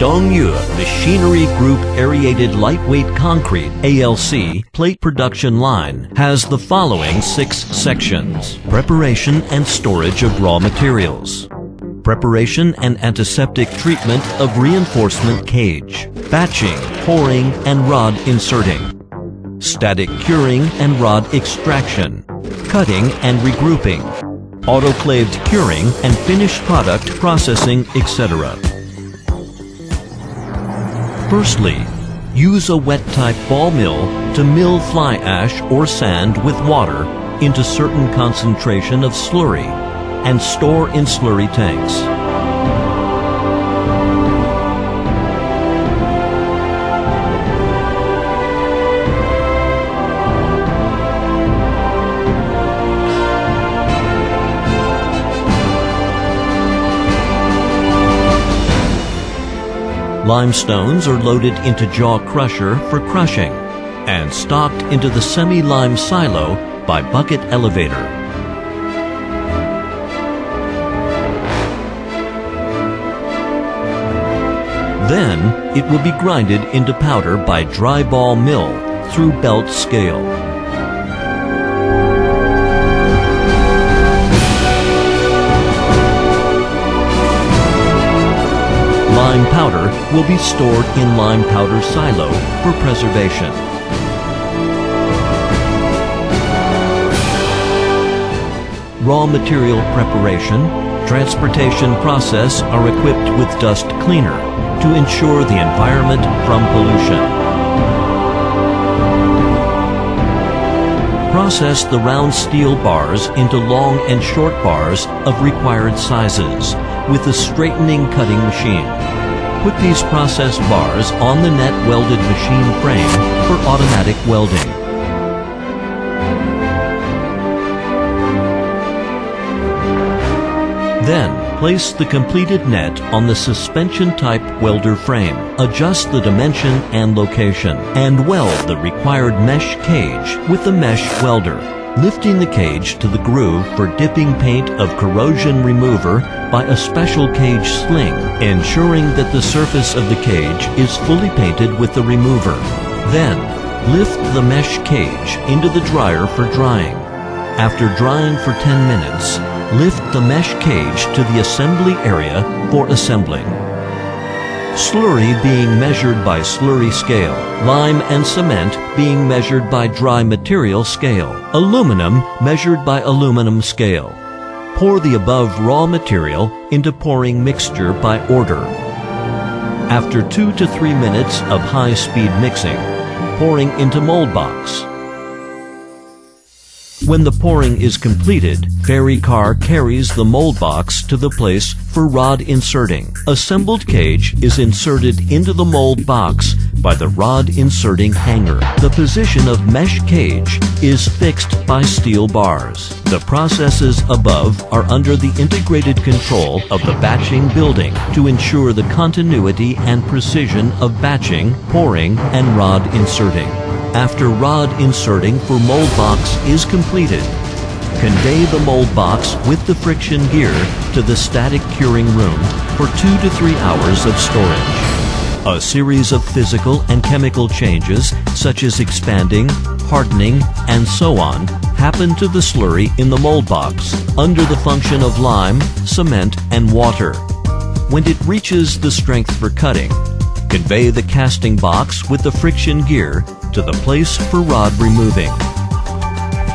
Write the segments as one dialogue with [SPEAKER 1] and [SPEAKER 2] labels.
[SPEAKER 1] Dongyue Machinery Group Aerated Lightweight Concrete ALC plate production line has the following 6 sections: preparation and storage of raw materials, preparation and antiseptic treatment of reinforcement cage, batching, pouring and rod inserting, static curing and rod extraction, cutting and regrouping, autoclaved curing and finished product processing, etc. Firstly, use a wet-type ball mill to mill fly ash or sand with water into certain concentration of slurry and store in slurry tanks. Limestones are loaded into jaw crusher for crushing and stocked into the semi-lime silo by bucket elevator. Then it will be grinded into powder by dry ball mill through belt scale. Lime powder will be stored in lime powder silo for preservation. Raw material preparation, transportation process are equipped with dust cleaner to ensure the environment from pollution. Process the round steel bars into long and short bars of required sizes with a straightening cutting machine. Put these processed bars on the net welded machine frame for automatic welding. Then, place the completed net on the suspension-type welder frame. Adjust the dimension and location, and weld the required mesh cage with the mesh welder, lifting the cage to the groove for dipping paint of corrosion remover by a special cage sling, ensuring that the surface of the cage is fully painted with the remover. Then, lift the mesh cage into the dryer for drying. After drying for 10 minutes, lift the mesh cage to the assembly area for assembling. Slurry being measured by slurry scale, lime and cement being measured by dry material scale, aluminum measured by aluminum scale. Pour the above raw material into pouring mixture by order. After 2 to 3 minutes of high-speed mixing, pouring into mold box. When the pouring is completed, ferry car carries the mold box to the place for rod inserting. Assembled cage is inserted into the mold box by the rod inserting hanger. The position of mesh cage is fixed by steel bars. The processes above are under the integrated control of the batching building to ensure the continuity and precision of batching, pouring, and rod inserting. After rod inserting for mold box is completed, convey the mold box with the friction gear to the static curing room for 2 to 3 hours of storage. A series of physical and chemical changes, such as expanding, hardening, and so on, happen to the slurry in the mold box under the function of lime, cement, and water. When it reaches the strength for cutting, convey the casting box with the friction gear to the place for rod removing.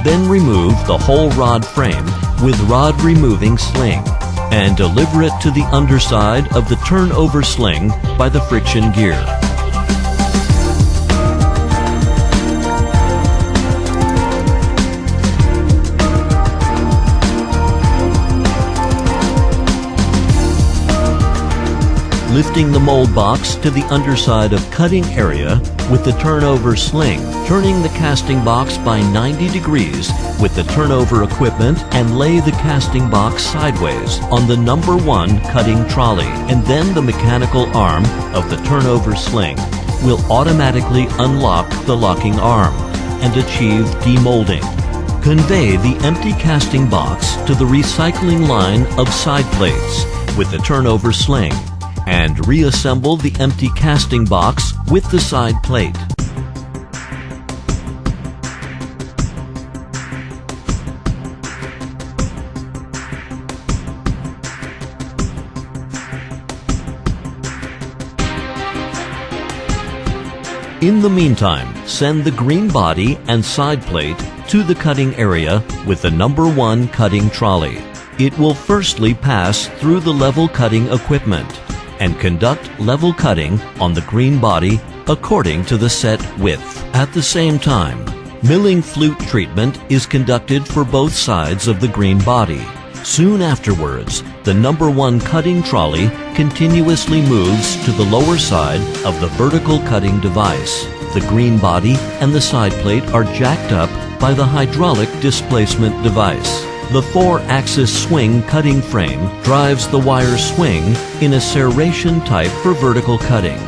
[SPEAKER 1] Then remove the whole rod frame with rod removing sling and deliver it to the underside of the turnover sling by the friction gear. Lifting the mold box to the underside of cutting area with the turnover sling, turning the casting box by 90 degrees with the turnover equipment, and lay the casting box sideways on the number 1 cutting trolley, and then the mechanical arm of the turnover sling will automatically unlock the locking arm and achieve demolding. Convey the empty casting box to the recycling line of side plates with the turnover sling, and reassemble the empty casting box with the side plate. In the meantime, send the green body and side plate to the cutting area with the number 1 cutting trolley. It will firstly pass through the level cutting equipment and conduct level cutting on the green body according to the set width. At the same time, milling flute treatment is conducted for both sides of the green body. Soon afterwards, the number 1 cutting trolley continuously moves to the lower side of the vertical cutting device. The green body and the side plate are jacked up by the hydraulic displacement device. The 4-axis swing cutting frame drives the wire swing in a serration type for vertical cutting.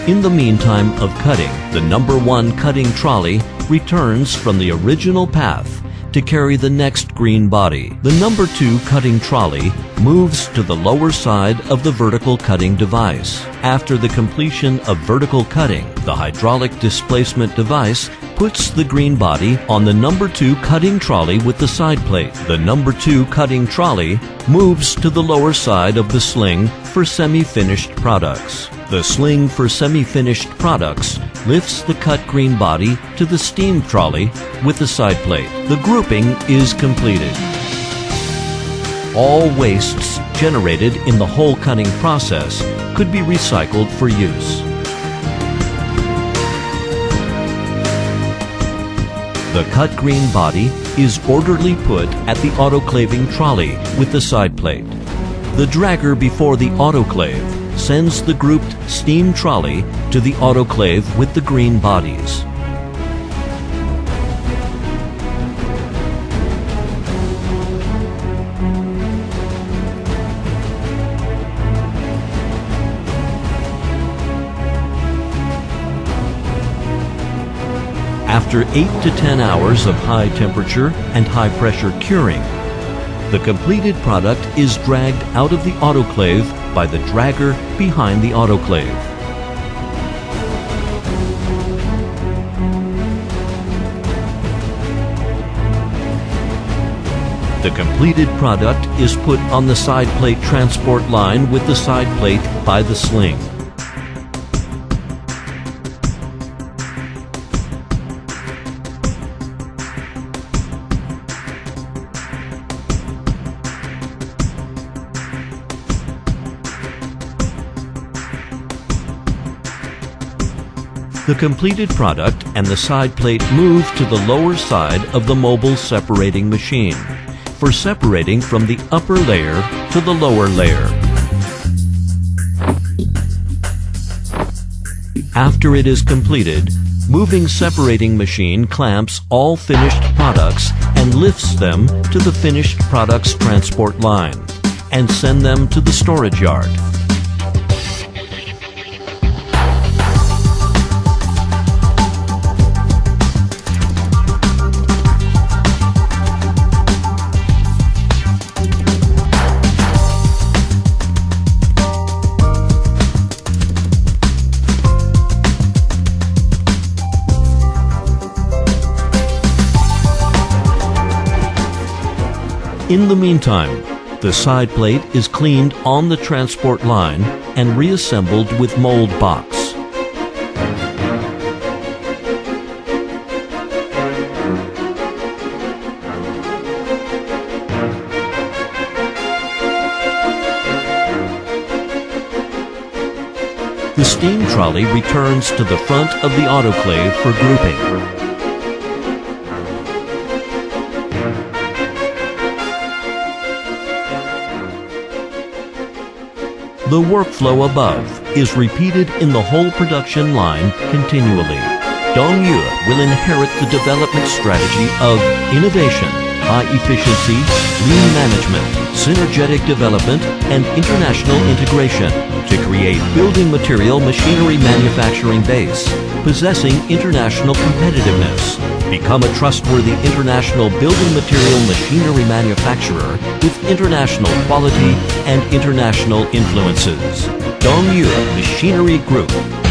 [SPEAKER 1] In the meantime of cutting, the number 1 cutting trolley returns from the original path to carry the next green body. The number 2 cutting trolley moves to the lower side of the vertical cutting device. After the completion of vertical cutting, the hydraulic displacement device puts the green body on the number 2 cutting trolley with the side plate. The number 2 cutting trolley moves to the lower side of the sling for semi-finished products. The sling for semi-finished products lifts the cut green body to the steam trolley with the side plate. The grouping is completed. All wastes generated in the whole cutting process could be recycled for use. The cut green body is orderly put at the autoclaving trolley with the side plate. The dragger before the autoclave sends the grouped steam trolley to the autoclave with the green bodies. After 8 to 10 hours of high temperature and high pressure curing, the completed product is dragged out of the autoclave by the dragger behind the autoclave. The completed product is put on the side plate transport line with the side plate by the sling. The completed product and the side plate move to the lower side of the mobile separating machine for separating from the upper layer to the lower layer. After it is completed, moving separating machine clamps all finished products and lifts them to the finished products transport line and send them to the storage yard. In the meantime, the side plate is cleaned on the transport line and reassembled with mold box. The steam trolley returns to the front of the autoclave for grouping. The workflow above is repeated in the whole production line continually. Dongyu will inherit the development strategy of innovation, high efficiency, lean management, synergetic development, and international integration to create building material machinery manufacturing base, possessing international competitiveness. Become a trustworthy international building material machinery manufacturer with international quality and international influences. Dongyu Machinery Group.